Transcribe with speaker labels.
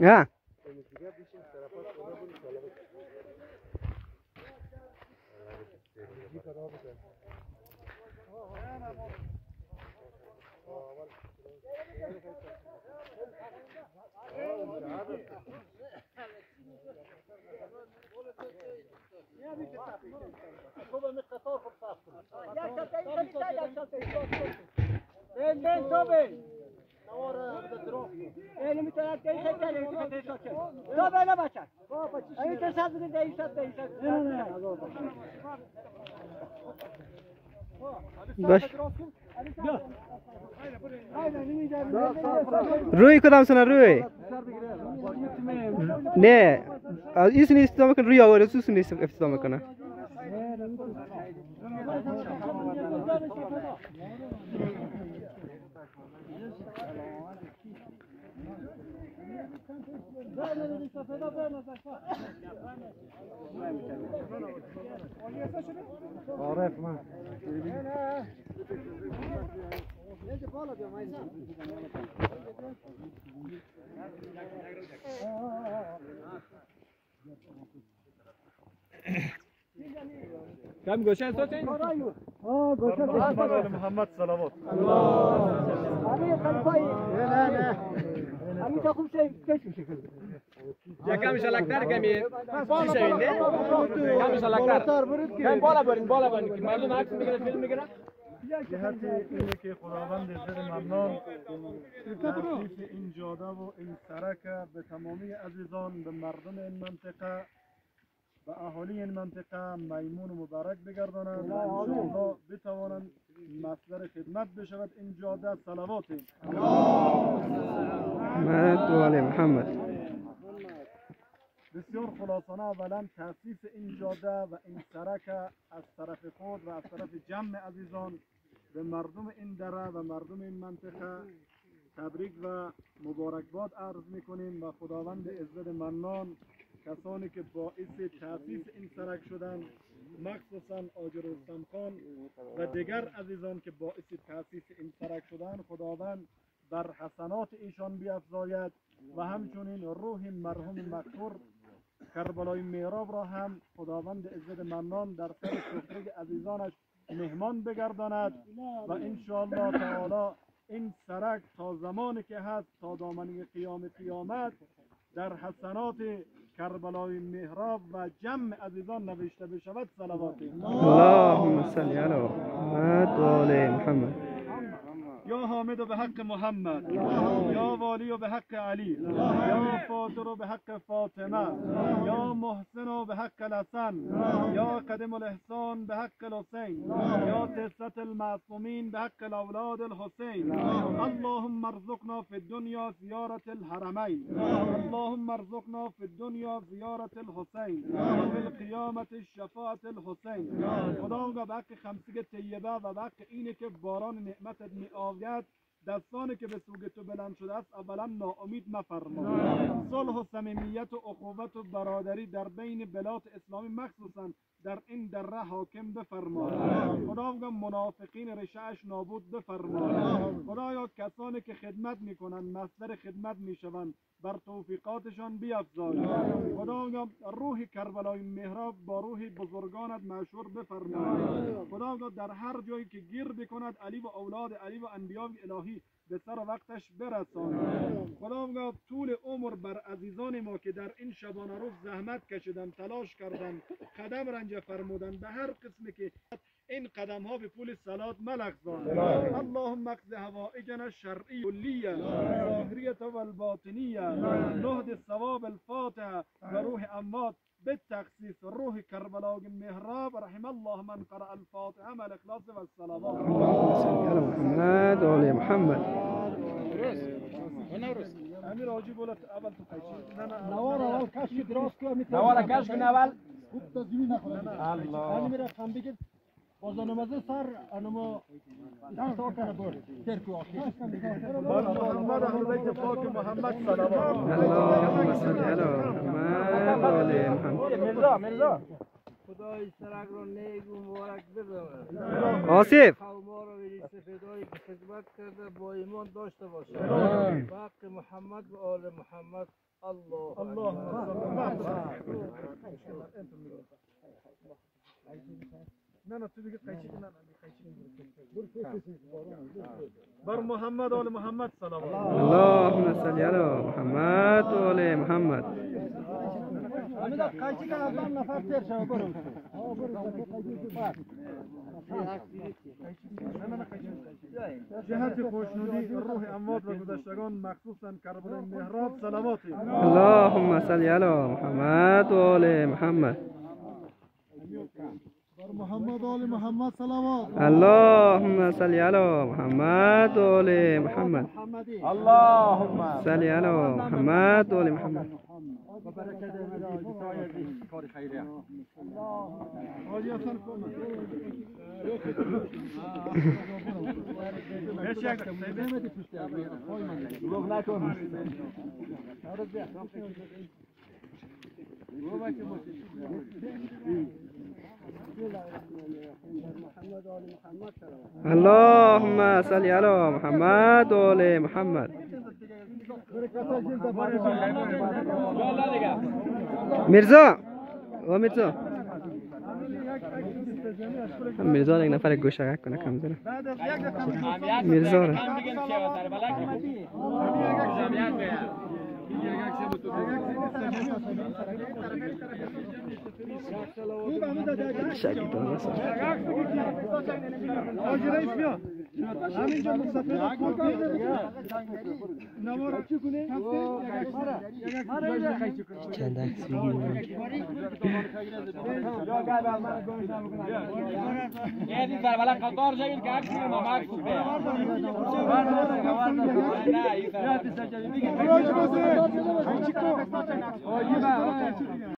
Speaker 1: ها باش روی کدام سنا روی نه ایشون استفاده کن روی آوره سوسن استفاده کنه عارف من كم گوشه سوچین؟ گوشه محمد صلوات همین خلفای نه همین تا خوب یکم شلکتر کمی چی شوین نه؟ کمی شلکتر کمی بالا برین که مردم عکس میگیرن فیلم میگیرن
Speaker 2: جهت اینه که خداوند عزت ممنون تأسیس این جاده و این سرک به تمامی عزیزان به مردم این منطقه به اهالی این منطقه میمون و مبارک بگردانند و انشاءالله بتوانند مصدر خدمت بشود این جاده. صلوات محمد. بسیار خلاصانه اولا تأسیس این جاده و این سرک از طرف خود و از طرف جمع عزیزان به مردم این دره و مردم این منطقه تبریک و مبارکباد عرض میکنیم و خداوند عزت منان کسانی که باعث تأسیس این سرک شدن، مخصوصا آجر رستم خان و دیگر عزیزان که باعث تأسیس این سرک شدن، خداوند بر حسنات ایشان بیفزاید و همچنین روح مرحوم مقتول کربلای میراب را هم خداوند عزت منان در سر سفره عزیزانش مهمان بگرداند و انشاءالله تعالی این سرک تا زمانی که هست تا دامنه قیامت در حسنات کربلای محراب و جمع عزیزان نوشته بشود. صلوات اللهم صل علی محمد و آل محمد. یا حامد به حق محمد، یا والی به حق علی، یا فاطر به حق فاطمه، یا محسن به حق الحسن، یا قدم الاحسان به حق الحسین، یا تسعة المعصومین به حق الاولاد الحسین. اللهم ارزقنا في الدنيا زيارة الحرمين، اللهم ارزقنا في الدنيا زيارة الحسين وفي القيامة الشفاعة الحسين. خداوند به حق خمسه طیبه و به حق اینه که باران نعمتت می آید، دستانی که به سوی تو بلند شده است اولا ناامید مفرما. صلح و صمیمیت و اخوت و برادری در بین بلاد اسلامی مخصوصا در این دره حاکم بفرما. خداوند منافقین رشعش نابود بفرما. خدایا کسانی که خدمت میکنند مصدر خدمت میشوند بر توفیقاتشان بیفزای. خداوند روح کربلای محراب با روح بزرگانت مشهور بفرما. خداوند در هر جایی که گیر بکند علی و اولاد علی و انبیاء الهی به سر وقتش برسان. خداوند طول عمر بر عزیزان ما که در این شبانه روز زحمت کشیدن، تلاش کردن، قدم رنج فرمودن به هر قسمی که این قدم ها به پول صلات ملغزان. اللهم اقض حوائجنا الشرعی کلیه ظاهریه و الباطنیه نهد ثواب الفاتحه و روح اموات بالتخصيص روح كربلاء محراب رحم الله من قرأ الفاتحة مع الإخلاص والصلوات. اللهم محمد وعلى محمد. امیر آجی بولت اول تو قیچی نوار اول کشک دراز کنم نوار کشک اول خوب تزمین نخورم الله امی میره خم بگید بازانمازه سر انما تا کنه برد ترکو آخی محمد اهل بیت پاک محمد صلوات. اللهم صل علی محمد و آل محمد. مرزا
Speaker 3: خدای سرک رو نیک و مبارک بداره.
Speaker 4: آصف
Speaker 3: قوما رو به سفیدایی که خدمت کرده با ایمان داشته باشه. حق محمد و آل محمد. الله
Speaker 2: بر محمد آل محمد صلوات.
Speaker 4: اللهم صل علی محمد و آل محمد.
Speaker 2: جهت خوشنودی روح اموات و گذشتگان مخصوصا کربلای مهراب صلواتی.
Speaker 4: اللهم صل علی محمد و آل محمد.
Speaker 2: بر محمد آل محمد صلوات.
Speaker 4: اللهم صل علی محمد و آل محمد.
Speaker 1: اللهم
Speaker 4: صل علی محمد و آل محمد.
Speaker 2: حاجی حسن کن.
Speaker 4: اللهم صل علی محمد و آل محمد. میرزا و میرزا میرزا یک نفر گوشه کنه کم زنه میرزا رو شکی داره
Speaker 2: حاجی رئیس بیا. همینجا مصطفی
Speaker 4: چند عکس بگیریم
Speaker 1: یه دید بر بلد قطار جایید که عکسی رو ما عکس بیا.